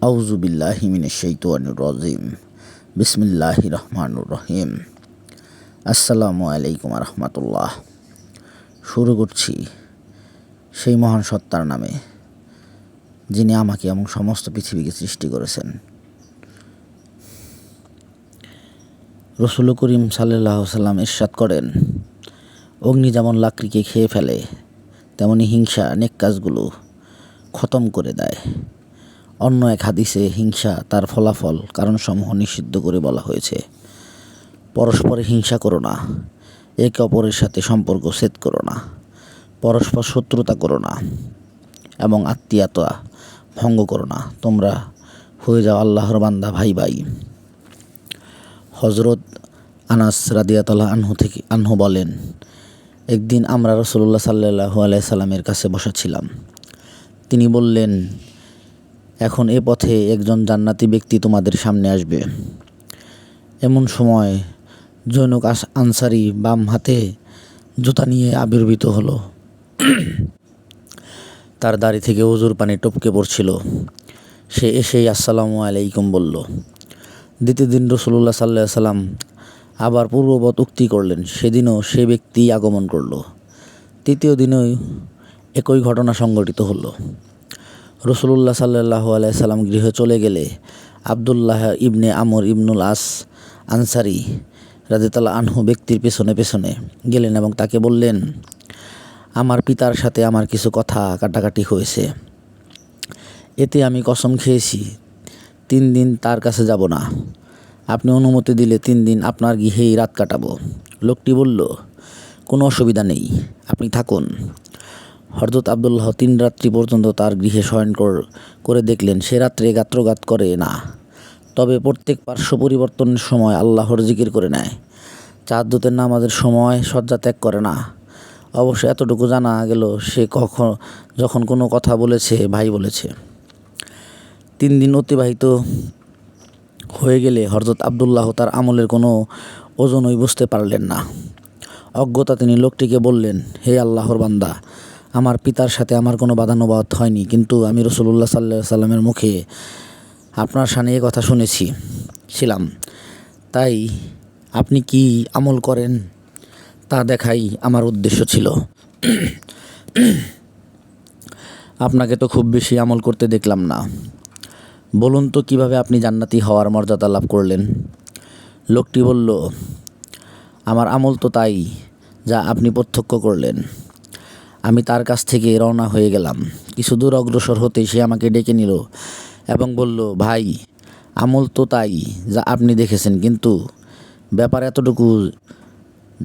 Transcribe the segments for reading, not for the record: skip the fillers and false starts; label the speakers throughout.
Speaker 1: আউযু বিল্লাহি মিনাশ শাইতানির রাজিম। বিসমিল্লাহির রহমানির রহিম। আসসালামু আলাইকুম ওয়া রাহমাতুল্লাহ। শুরু করছি সেই মহান সত্তার নামে, যিনি আমাকে এবং সমস্ত পৃথিবীকে সৃষ্টি করেছেন। রাসূল করিম সাল্লাল্লাহু আলাইহি ওয়াসাল্লাম ইরশাদ করেন, অগ্নি যেমন লাকড়িকে খেয়ে ফেলে, তেমনি হিংসা নেক কাজগুলো খতম করে দেয়। অন্য এক হাদিসে হিংসা তার ফলাফল কারণসমূহ নিষিদ্ধ করে বলা হয়েছে। পরস্পরে হিংসা করো না, একে অপরের সাথে সম্পর্ক ছেদ করো না, পরস্পর শত্রুতা করো না এবং আত্মীয়তা ভঙ্গ করো না। তোমরা হয়ে যাও আল্লাহর বান্দা ভাই ভাই। হযরত আনাস রাদিয়াল্লাহু আনহু বলেন, একদিন আমরা রাসূলুল্লাহ সাল্লাল্লাহু আলাইহি সাল্লামের কাছে বসা ছিলাম। তিনি বললেন, এখন এ পথে একজন জান্নাতি ব্যক্তি তোমাদের সামনে আসবে। এমন সময় জৈনক আনসারী বাম হাতে জুতা নিয়ে আবির্ভূত হলো। তার দাড়ি থেকে ওযুর পানি টপকে পড়ছিল। সে এসেই আসসালামু আলাইকুম বলল। দ্বিতীয় দিন রাসূলুল্লাহ সাল্লাল্লাহু আলাইহি সাল্লাম আবার পূর্ববৎ উক্তি করলেন। সেদিনও সে ব্যক্তি আগমন করল। তৃতীয় দিনও একই ঘটনা সংঘটিত হলো। রাসূলুল্লাহ সাল্লাল্লাহু আলাইহি সাল্লাম গৃহে চলে গেলে আব্দুল্লাহ ইবনে আমর ইবনুল আস আনসারী রাদিয়াল্লাহু আনহু ব্যক্তির পেছনে পেছনে গেলেন এবং তাকে বললেন, আমার পিতার সাথে আমার কিছু কথা কাটাকাটি হয়েছে। এতে আমি কসম খেয়েছি 3 দিন তার কাছে যাব না। আপনি অনুমতি দিলে 3 দিন আপনার গৃহেই রাত কাটাবো। লোকটি বলল, কোনো অসুবিধা নেই, আপনি থাকুন। হযরত আব্দুল্লাহ 3 রাত্রি পর্যন্ত তার গৃহে শয়ন করে দেখলেন সে রাত্রে গাত্রঘাত করে না, তবে প্রত্যেক পার্শ্ব পরিবর্তনের সময় আল্লাহর জিকির করে নেয়। তাহাজ্জুদের নামাজের সময় শয্যা ত্যাগ করে না। অবশ্য এতটুকু জানা গেল সে যখন কোনো কথা বলেছে ভাই বলেছে। 3 দিন অতিবাহিত হয়ে গেলে হযরত আব্দুল্লাহ তার আমলের কোনো ওজনই বুঝতে পারলেন না। অজ্ঞতা তিনি লোকটিকে বললেন, হে আল্লাহর বান্দা, আমার পিতার সাথে আমার কোনো বাদানুবাদ হয়নি, কিন্তু আমি রাসূলুল্লাহ সাল্লাল্লাহু আলাইহি সাল্লামের মুখে আপনার শানে এ কথা শুনেছিলাম। তাই আপনি কি আমল করেন তা দেখাই আমার উদ্দেশ্য ছিল। আপনাকে তো খুব বেশি আমল করতে দেখলাম না। বলুন তো কিভাবে আপনি জান্নাতি হওয়ার মর্যাদা লাভ করলেন? লোকটি বলল, আমার আমল তো তাই যা আপনি প্রত্যক্ষ করলেন। আমি তার কাছ থেকে রওনা হয়ে গেলাম। কিছু দূর অগ্রসর হতেই সে আমাকে ডেকে নিল এবং বলল, ভাই, আমল তো তাই যা আপনি দেখেছেন, কিন্তু ব্যাপার এতটুকু,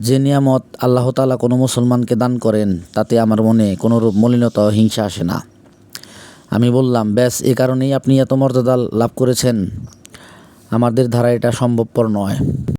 Speaker 1: যে নিয়ামত আল্লাহ তাআলা কোনো মুসলমানকে দান করেন তাতে আমার মনে কোনোরূপ মলিনতা ও হিংসা আসে না। আমি বললাম, ব্যাস, এ কারণেই আপনি এত মর্যাদা লাভ করেছেন? আমাদের দ্বারা এটা সম্ভবপর নয়।